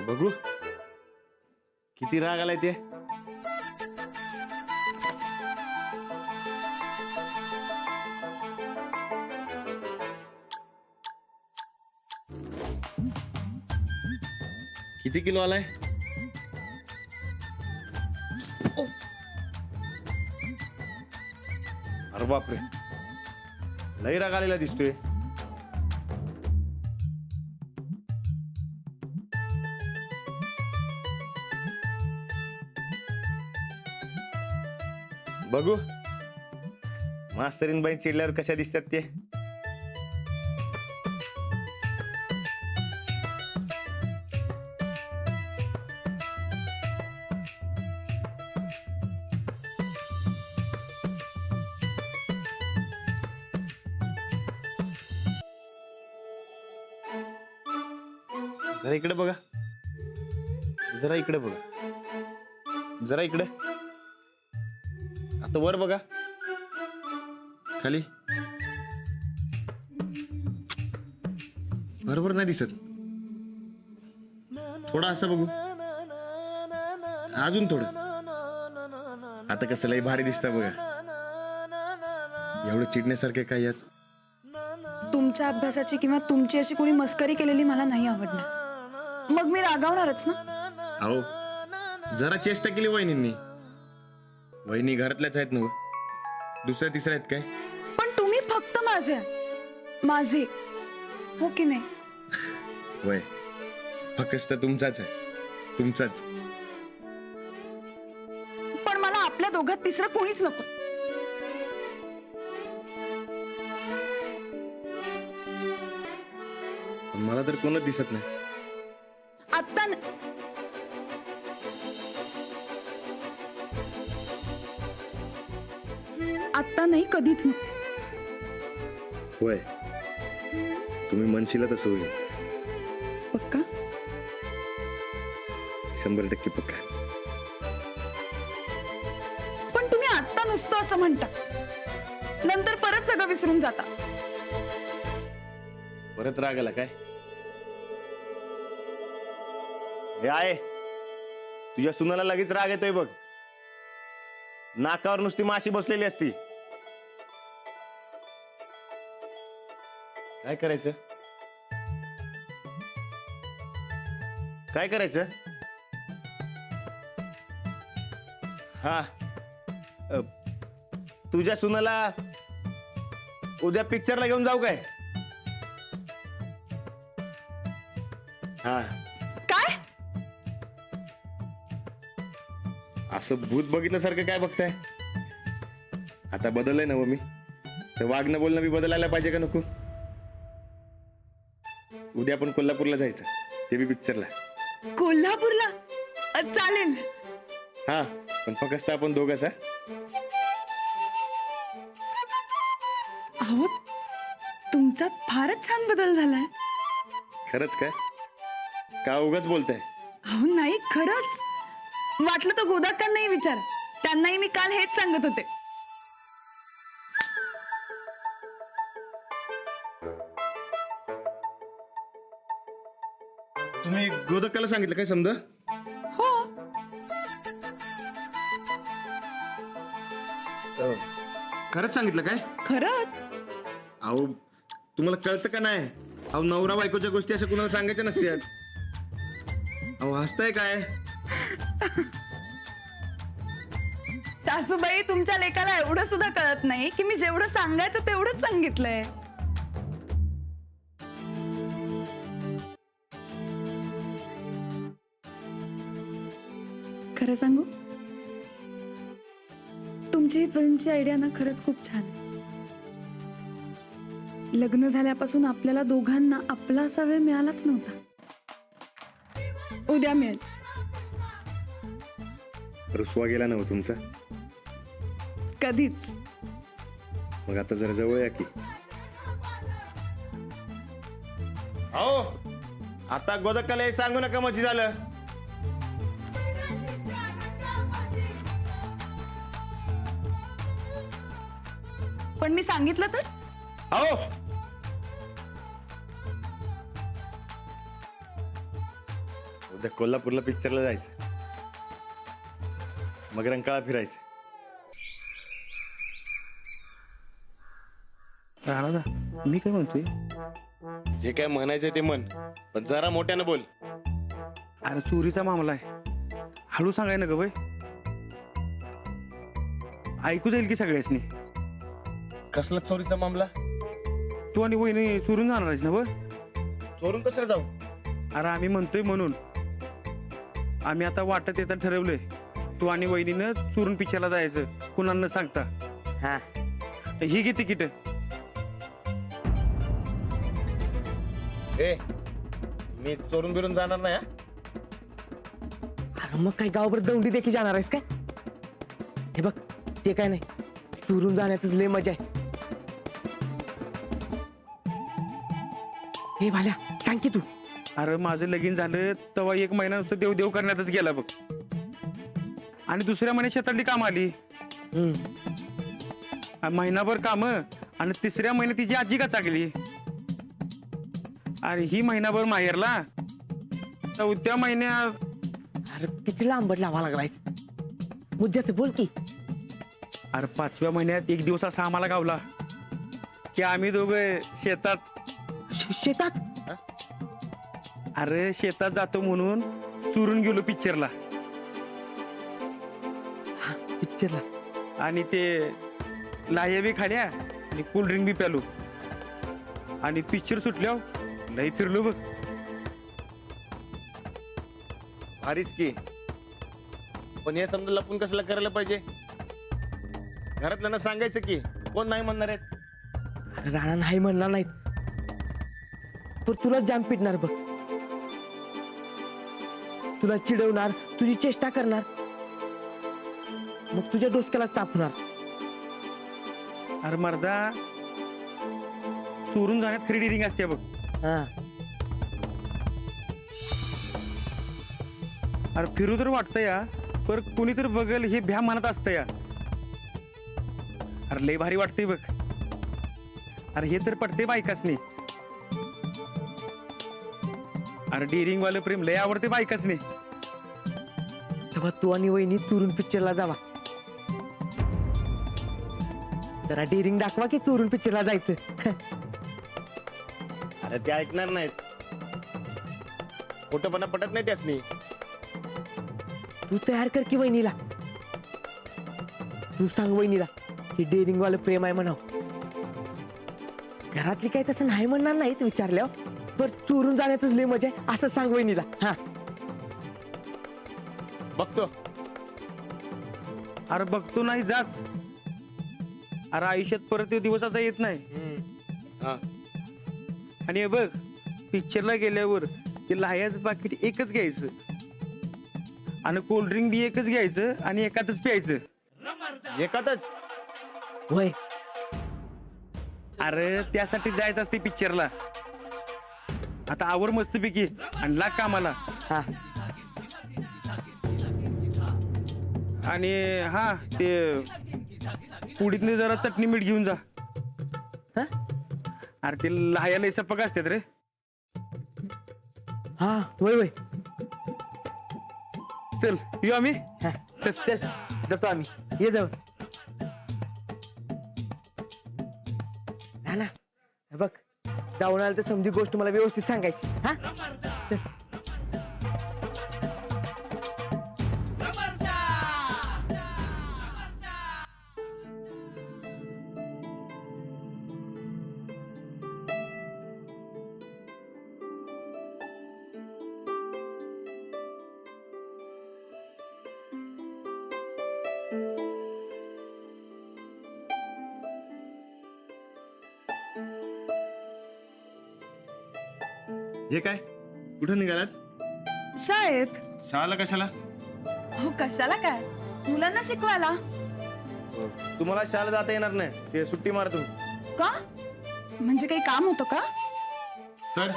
बघू किती राग आलाय ते. किती किलो आलाय? अरे बापरे, लई राग आलेला दिसतोय. बघू मास्तरीन बाई चिडल्यावर कशा दिसतात ते. जरा इकडे बघा, जरा इकडे बघा, जरा इकडे. आता वर बघा, खाली. बरोबर नाही दिसत. थोडं असं बघू, अजून थोडं. आता कसं लई भारी दिसतं बघा. एवढं चिडण्यासारखे काय यात? तुमच्या अभ्यासाची किंवा तुमची अशी कोणी मस्करी केलेली मला नाही आवडणार. मग मी रागावणारच ना. अहो जरा चेष्टा केली वहिनींनी. वहिनी घरातल्याच आहेत ना, दुसऱ्या तिसऱ्या आहेत काय? पण तुम्ही फक्त माझे माझे हो की नाही? वय फक्त तुमचाच आहे, तुमचाच. पण मला आपल्या दोघात तिसरं कोणीच नको. मला तर कोणच दिसत नाही. आता आता नाही, कधीच नको. होय, तुम्ही म्हणशील तसं होईल. पक्का? 100% पक्का. पण तुम्ही आता नुसतं असं म्हणता, नंतर परत सगळं विसरून जाता. परत राग आला काय? हे आहे, तुझ्या सुनाला लगेच राग येतोय बघ. नाकावर नुसती माशी बसलेली असती. काय करायचं? काय करायचं? हा, तुझ्या सुनाला उद्या पिक्चरला घेऊन जाऊ काय? हा. काय? असं भूत बघितल्यासारखं काय बघताय? आता बदललंय ना मी, तर वागणं बोलणं बी बदलायला पाहिजे का नको? उद्या आपण कोल्हापूरला जायचं, ते बी पिक्चरला. कोल्हापूरला? चालेल. हा, पण फक्त आपण दोघंच. हा, अहो तुमच्यात फारच छान बदल झालाय. खरंच काय? का उगाच बोलताय? अहो नाही, खरंच. वाटलं तर गोदाक्कांनाही विचार, त्यांनाही मी काल हेच सांगत होते. तुम्ही गोदक्काला सांगितलं काय समजा? हो. खरंच सांगितलं काय? खरंच. अहो तुम्हाला कळतं का नाही? अहो नवरा बायकोच्या गोष्टी अशा कुणाला सांगायच्या नसतात. अहो हसताय काय? सासूबाई, तुमच्या लेकाला एवढं सुद्धा कळत नाही की मी जेवढं सांगायचं तेवढंच सांगितलंय. खरं सांगू, तुमची फिल्मची आयडिया ना खरंच खूप छान आहे. लग्न झाल्यापासून आपल्याला दोघांना आपला असा वेळ मिळालाच नव्हता. उद्या मिळेल. रुसवा गेला ना हो तुमचा? कधीच. मग आता जरा जवळ या की. अहो आता गोदक्काला सांगू नका, मजी झालं. पण मी सांगितलं तर? अहो उद्या कोल्हापूरला पिक्चरला जायचं, मग रंकाळा फिरायचं. राणा मी काय म्हणतोय, जे काय म्हणायचंय ते म्हण, पण जरा मोठ्यानं बोल. अरे चोरीचा मामला आहे, हळू सांगाय ना ग बाई, ऐकू जाईल की सगळ्यासनी. कसला चोरीचा मामला? तू आणि वहिनी चोरून जाणार आहेस ना ब? चोरून कसं जाऊ? अरे आम्ही म्हणतोय म्हणून आम्ही आता वाटत येता ठरवलंय, तू आणि वहिनीनं चोरून पिक्चरला जायचं कुणाला न सांगता. हा ही घे तिकीट. ए, मी चोरून बिरून जाणार नाही. अरे मग काय गावभर दौंडी देखील जाणार आहेस काय? हे बघ ते काय नाही, चोरून जाण्यातच लय मजा आहे. हे भाल्या सांग की तू. अरे माझं लगीन झालं तेव्हा 1 महिना नुसतं देव करण्यातच गेला बघ, आणि दुसऱ्या महिन्यात शेतातली काम आली. महिनाभर काम आणि तिसऱ्या महिन्यात तिची आजी का चागली, आणि ही महिनाभर माहेरला. 4थ्या महिन्यात अरे किती लांबट लावा लागलायस, मुद्द्याचं बोल की. अरे 5व्या महिन्यात एक दिवस असा आम्हाला गावला की आम्ही दोघं शेतात. शेतात? अरे शेतात जातो म्हणून चुरून गेलो पिक्चरला, पिक्चरला? आणि ते लाह्या बी खाल्या आणि कोल्ड्रिंक बी प्यालो, आणि पिक्चर सुटल्यावर लई फिरलो बघ. भारीच की, पण हे समजा लपून कसला करायला पाहिजे? घरातल्यांना सांगायचं की, कोण नाही म्हणणार आहेत? अरे राणा नाही म्हणणार नाहीत, पण तुला जाम पिटणार बघ. तुला चिडवणार, तुझी चेष्टा करणार, मग तुझ्या डोसक्याला तापणार. अरे मर्दा, चोरून जाण्यात खरी डिरिंग असते बघ. हा अरे फिरू तर वाटतं या, पर कुणी तर बघल हे भ्या मनात असतं या. अरे लय भारी वाटतंय बघ. अरे हे तर पटते बायकासनी. अरे डिरिंग वालं प्रेम लय आवडते बायकासनी. तेव्हा तू आणि वहिनी चोरून पिक्चरला जावा. जरा डेअरिंग दाखवा की चोरून पिक्चरला जायचं. अरे ते ऐकणार नाहीत, खोटंपणा पटत नाही त्यासनी. तू तयार कर की वहिनीला, तू सांग वहिनीला की डेअरिंग वालं प्रेम आहे म्हणाव. घरातली काही तसं नाही म्हणणार नाहीत विचारल्यावर, पण चोरून जाण्यातच लय मजा आहे असं सांग वहिनीला. हा बघतो. अरे बघतो नाही जाच. अरे आयुष्यात परत ते दिवस असा येत नाही. हा, आणि हे बघ, पिक्चरला गेल्यावर ते लाह्याचं पाकिट एकच घ्यायचं, आणि कोल्ड्रिंक बी एकच घ्यायचं, आणि एकातच प्यायचं. एकातच? होय. अरे त्यासाठी जायचं असते पिक्चरला. आता आवर मस्तपैकी आणि लाग कामाला. हा आणि हा ते पुडीतनं जरा चटणी मीठ घेऊन जा. हा अरे ते लाह्याला सपक असतात रे. हा होय होय. चल येऊ आम्ही. हा, चल चल जातो आम्ही. ये जाऊ ना. बघ जाऊन आलं तर समजी गोष्ट मला व्यवस्थित सांगायची. हा चल. हे काय, कुठं निघालात? शाळेत. शाळेला कशाला? हो कशाला काय, मुलांना शिकवायला. तुम्हाला शाळेला जाता येणार नाही, ते सुट्टी मारा तुम्ही. का म्हणजे काही काम होतं का? तर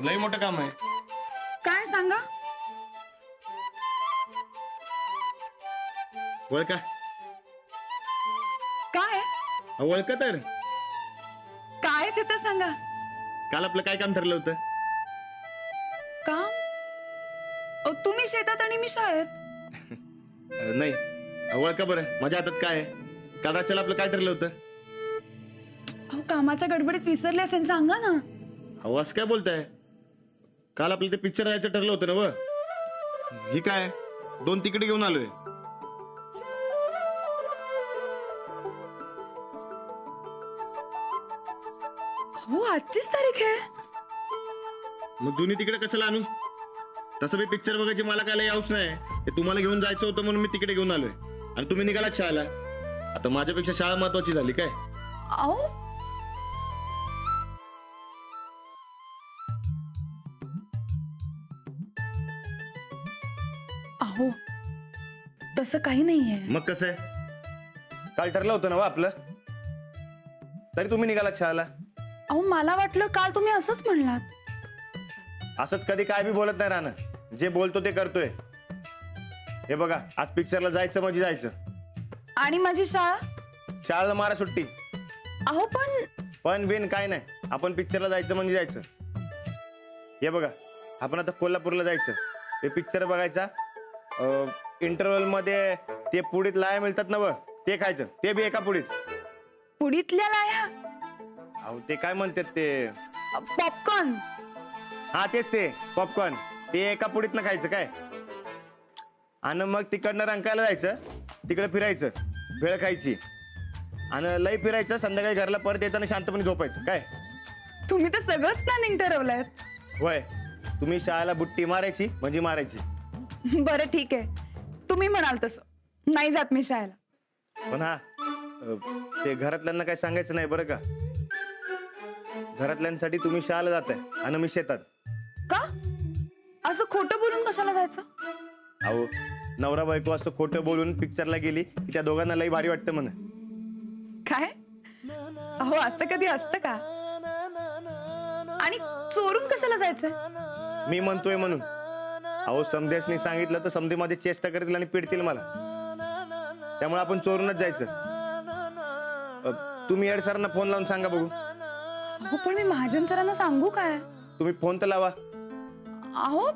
लई मोठं काम आहे. काय सांगा. ओळखा. काय ओळखा तर. काय ते तर सांगा. काल आपलं काय काम ठरलं होतं? काम तुम्ही शेतात आणि मी शाळेत. नाही ओळखा बरं माझ्या हातात काय आहे. काल रात्रीला आपलं काय ठरलं होतं. अहो कामाच्या गडबडीत विसरले असेल, सांगा ना. अहो असं काय बोलताय. काल आपलं ते पिक्चर जायचं ठरलं होतं ना व. ही काय 2 तिकीट घेऊन आलोय. हो आजचीच तारीख आहे. मग जुनी तिकडे कशाला आणू. तसं मी पिक्चर बघायची मला काय यावच नाही. ते तुम्हाला घेऊन जायचं होतं म्हणून मी तिकडे घेऊन आलोय. आणि तुम्ही निघालात शाळेला. आता माझ्यापेक्षा शाळा महत्वाची झाली काय. अहो अहो तसं काही नाहीये. मग कसं आहे. काल ठरलं होतं ना व आपलं. तरी तुम्ही निघालात शाळेला. अहो मला वाटलं काल तुम्ही असंच म्हणलात. असंच कधी काय बी बोलत नाही राहणं. जे बोलतो ते करतोय. हे बघा आज पिक्चरला जायचं म्हणजे जायचं. आणि माझी शाळा. शाळेला मारा सुट्टी. अहो पण बिन काय नाही. आपण पिक्चरला जायचं म्हणजे जायचं. हे बघा आपण आता कोल्हापूरला जायचं. ते पिक्चर बघायचा. इंटरव्हल मध्ये ते पुडीत लाया मिळतात ना व ते खायचं. ते बी एका पुडीत. पुडीतल्या लाया. अहो ते काय म्हणतात ते. पॉपकॉर्न. हा तेच ते पॉपकॉर्न. ते एका पुडीत न खायचं काय. आणि मग तिकडनं रंकायला जायचं. तिकडे फिरायचं. भेळ खायची. आणि लई फिरायचं. संध्याकाळी घरला परत येताना शांतपणे झोपायचं काय. तुम्ही तर सगळंच प्लॅनिंग ठरवलंय. होय तुम्ही शाळेला बुट्टी मारायची म्हणजे मारायची. बरं ठीक आहे, तुम्ही म्हणाल तसं. नाही जात मी शाळेला. पण हा ते घरातल्यांना काही सांगायचं नाही बरं का. घरातल्यांसाठी तुम्ही शाळेला जाताय आणि मी शेतात. का असं खोटं बोलून कशाला जायचं. अहो नवरा बायको असं खोटं बोलून पिक्चरला गेली की त्या दोघांना लई भारी वाटतं म्हण. काय. अहो असं कधी असतं का. आणि चोरून कशाला जायचंय. मी म्हणतोय म्हणून. अहो समदेशनी सांगितलं तर समधी मध्ये चेष्टा करतील आणि पिडतील मला. त्यामुळे आपण चोरूनच जायचं. तुम्ही हेड सरांना फोन लावून सांगा बघू. अहो पण मी महाजन सरांना सांगू काय. तुम्ही फोन तर लावा. अहो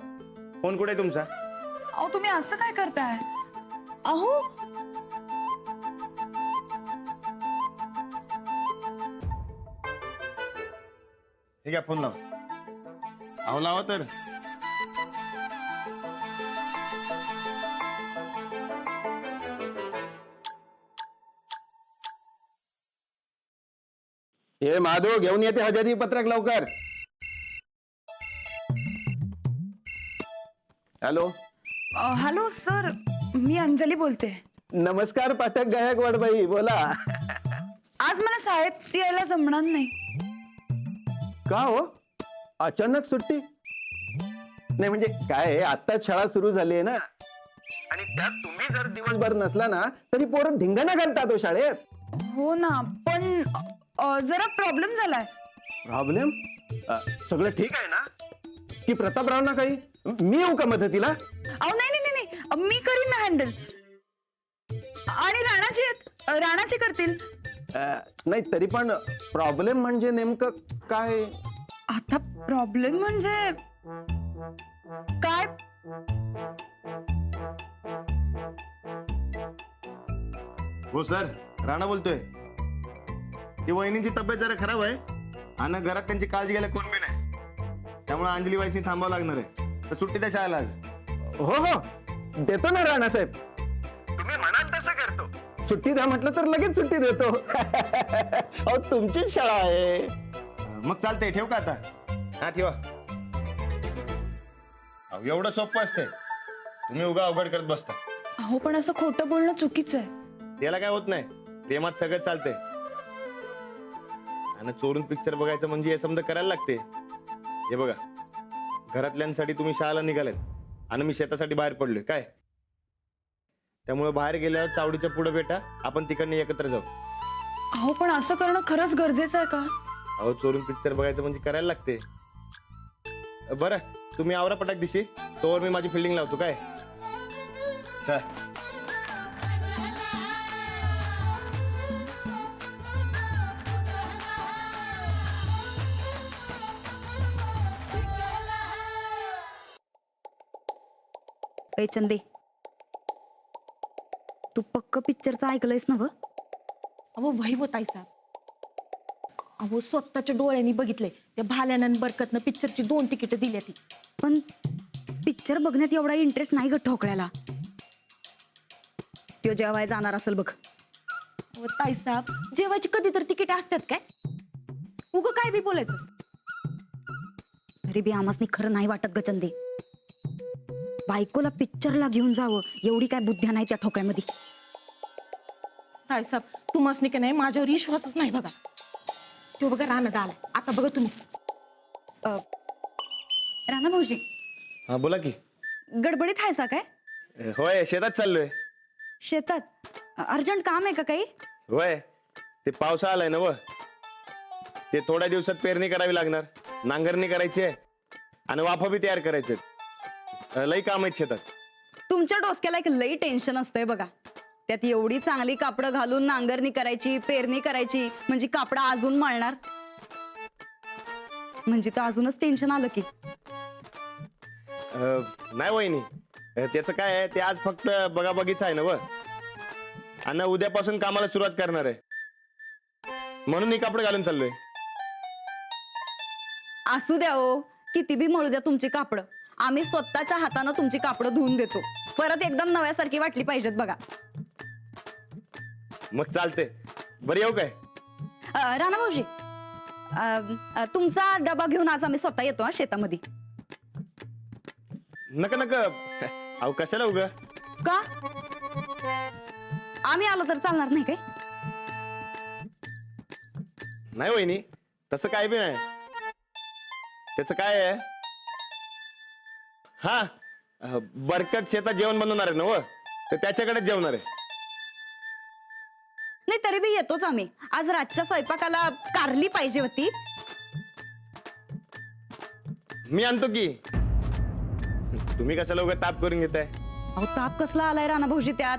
फोन कुठे आहे तुमचा. अहो तुम्ही असं काय करताय. अहो ठीक आहे फोन लावा. अहो लावा तर. हे माधव घेऊन येते हजेरी पत्रक लवकर. हॅलो. हॅलो सर, मी अंजली बोलते. नमस्कार पाठक गायकवाडबाई बोला. आज मला शाळेत यायला जमणार नाही. का हो अचानक सुट्टी. नाही म्हणजे काय आहे, आत्ताच शाळा सुरू झाली आहे ना. आणि त्यात तुम्ही जर दिवसभर नसला ना तरी पोरं धिंगाणा घालतात हो शाळेत. हो ना, पण जरा प्रॉब्लेम झालाय. प्रॉब्लेम. सगळं ठीक आहे ना. की प्रतापरावना काही मी येऊ का मदतीला. अहो नाही नाही नाही नाही, मी करीन ना हँडल. आणि राणाचे करतील. नाही तरी पण प्रॉब्लेम म्हणजे नेमकं काय. आता प्रॉब्लेम म्हणजे काय. हो सर राणा बोलतोय. ती वहिनींची तब्येत जरा खराब आहे आणि घरात त्यांची काळजी घ्यायला कोण बी नाही. त्यामुळे अंजली वाईसनी थांबावं लागणार आहे. तर सुट्टी त्या शाळेला आज. हो हो देतो ना राणासाहेब. तुम्ही म्हणाल तसं करतो. सुट्टी द्या म्हटलं तर लगेच सुट्टी देतो. अहो तुमची शाळा आहे. मग चालतंय ठेव का आता. हा ठेवा. अहो, एवढं सोपं असतंय. तुम्ही उगा अवघड करत बसता. अहो पण असं खोटं बोलणं चुकीचं आहे. त्याला काय होत नाही. प्रेमात सगळं चालतंय. आणि चोरून पिक्चर बघायचं म्हणजे हे समजा करायला लागते. हे बघा घरातल्यांसाठी तुम्ही शाळेला निघालात आणि मी शेतासाठी बाहेर पडलोय काय. त्यामुळे बाहेर गेल्यावर चावडीच्या पुढे भेटा. आपण तिकडनं एकत्र जाऊ. अहो पण असं करणं खरंच गरजेचं आहे का. अहो चोरून पिक्चर बघायचं म्हणजे करायला लागते. बरं तुम्ही आवरा पटाक दिशी. तोवर मी माझी फिल्डिंग लावतो काय. चल. ए चंदे, तू पक्क पिक्चरचं ऐकलंयस ना ग? अहो वही होताय साहेब. अहो स्वतःच्या डोळ्यांनी बघितलंय त्या भाल्यानं बरकतनं पिक्चरची 2 तिकीट दिली ती. पण पिक्चर बघण्यात एवढा इंटरेस्ट नाही ग ठोकळ्याला. तो जेव्हा जाणार असेल बघ. अहो ताईसाहेब, जेवायची कधी तर तिकीट असतात काय? उगं काय बी बोलायचं असतं. तरी बी आमासनी खरं नाही वाटत ग चंदे. बायकोला पिक्चरला घेऊन जावं एवढी काय बुद्ध्या नाही त्या ठोकळ्यामध्ये. ताईसाहेब, तुम्हासनी का नाही माझ्यावर विश्वासच नाही बघा. तो बघा रानात आलाय. आता बघा तुम्हीच. राणा भाऊजी, हा बोला की. गडबडीत आहे सा काय? होय, शेतात चाललोय. शेतात अर्जंट काम आहे का काही? होय, ते पावसा आलाय ना व, ते थोड्या दिवसात पेरणी करावी लागणार, नांगरणी करायची आहे आणि वाफा बी तयार करायचे. लई काम आहेत शेतात. तुमच्या डोसक्याला एक लई टेन्शन असतंय बघा. त्यात एवढी चांगली कापडं घालून नांगरणी करायची, पेरणी करायची, म्हणजे कापडं अजून मळणार, म्हणजे तर अजूनच टेन्शन आलं की. नाही वहिनी, त्याचं काय आहे, ते आज फक्त बघाबघीच आहे ना व, आणि उद्यापासून कामाला सुरुवात करणार आहे, म्हणून ही कापड घालून चाललोय. असू द्या हो, किती बी मळू द्या तुमची कापडं. आम्ही स्वतःच्या हातानं तुमची कापडं धुवून देतो. परत एकदम नव्यासारखी वाटली पाहिजेत बघा. मग चालते. बरं येऊ काय? राणा भाऊजी, तुमचा डबा घेऊन आज आम्ही स्वतः येतो हा शेतामध्ये. नका नका, अहो कशाला उग. का? आम्ही आलो तर चालणार नाही काय? नाही वहिनी, तसं काय बी नाही. त्याचं काय आहे, हा बरकत शेतात जेवण बनवणार आहे ना व, तर त्याच्याकडेच जेवणार आहे. नाही तरी बी येतोच आम्ही. आज रातच्या स्वयंपाकाला कारली पाहिजे होती. मी आणतो की. तुम्ही कशाला उगा ताप करून घेताय? अहो ताप कसला आलाय राणा भाऊजी त्यात?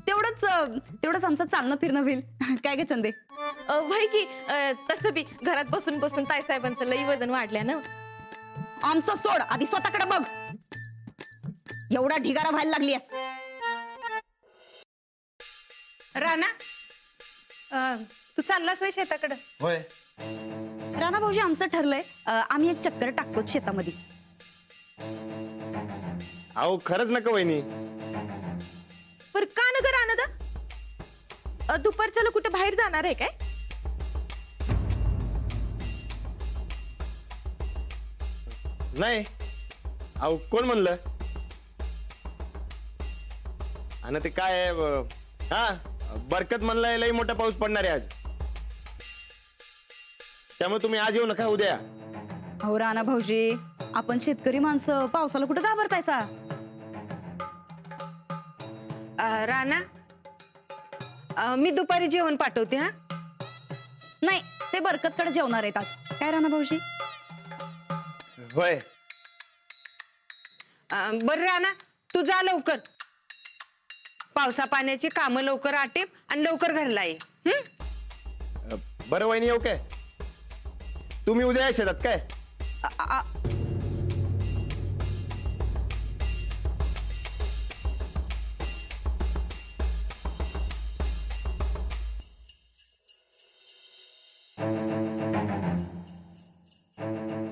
तेवढंच आमचं चालणं फिरणं होईल. काय ग चंदे? वय की तसं बी घरात बसून बसून ताईसाहेबांचं लई वजन वाढलं ना. आमचं सोड, आधी स्वतःकडे बघ. एवढा ढिगारा व्हायला लागलीस. राणा, तू चाललास होय शेताकडं? होय. राणा भाऊजी, आमचं ठरलंय आम्ही एक चक्कर टाकतो शेतामध्ये. अहो खरंच नका वहिनी. पर का नगर आनंद? दुपारच्याला कुठे बाहेर जाणार आहे काय? नाही. अहो कोण म्हणलं? आणि ते काय आहे, हा बरकत म्हणलंय लई मोठा पाऊस पडणार आहे आज, त्यामुळे तुम्ही आज येऊ नका, उद्या. अहो राणा भाऊजी, आपण शेतकरी माणसं पावसाला कुठं घाबरतायसा? राणा, मी दुपारी जेवण पाठवते. हा, नाही, ते बरकतकडे जेवणार आहेत आज. काय राणा भाऊजी? होय. बरं राणा, तू जा लवकर. पावसा पाण्याची कामं लवकर आटेप आणि लवकर घरला ये. बरं वहिनी, येऊ काय? तुम्ही उद्या या शेतात काय?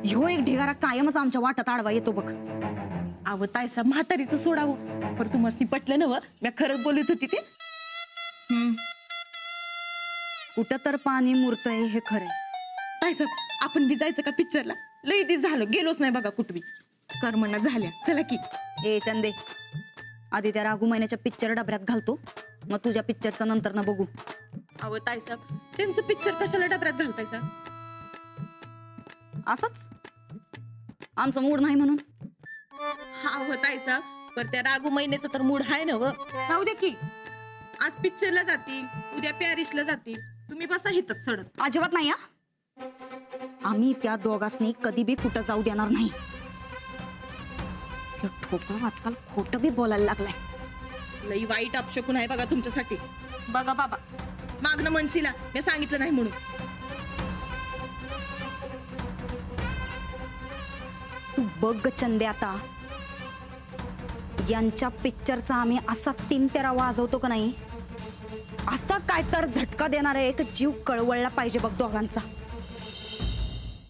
ह्यो एक ढिगारा कायमच आमच्या वाटात आडवा येतो बघ. अहो ताईसाहेब, म्हातारीचं सोडावं. पर तुम्हाला पटलं ना व, मी खरं बोलत होती ते. कुठं तर पाणी मुरतंय हे खरंय. ताईसाहेब, आपण बी जायचं का पिक्चरला? लई दिवस झालं गेलोच नाही बघा कुठबी. करमना झाल्या. चला की. ए चंदे, आधी त्या रागू महिन्याच्या पिक्चर डबऱ्यात घालतो, मग तुझ्या पिक्चरचा नंतर ना बघू. अहो ताईसाहेब, त्यांचं पिक्चर कशाला डबऱ्यात घालतायसा? असंच आमचं मूड नाही म्हणून. हा हो ताईसाहेब, पर त्या रागू महिन्याचा तर मूड आहे ना व. जाऊ दे की. आज पिक्चरला जातील, उद्या पॅरिसला जातील. तुम्ही बसा हितच चढत. अजिबात नाही. आम्ही त्या दोघांनी कधी बी कुठं जाऊ देणार नाही. ठोकळा आजकाल खोटं बी बोलायला लागलाय. लई वाईट अपशकुन आहे बघा तुमच्यासाठी. बघा बाबा, मागणं मनसीला मी सांगितलं नाही म्हणून. तू बघ चंदे, आता यांच्या पिक्चरचा आम्ही असा 3 तेरा वाजवतो का नाही, असा काय तर झटका देणार आहे, तर जीव कळवळला पाहिजे बघ दोघांचा.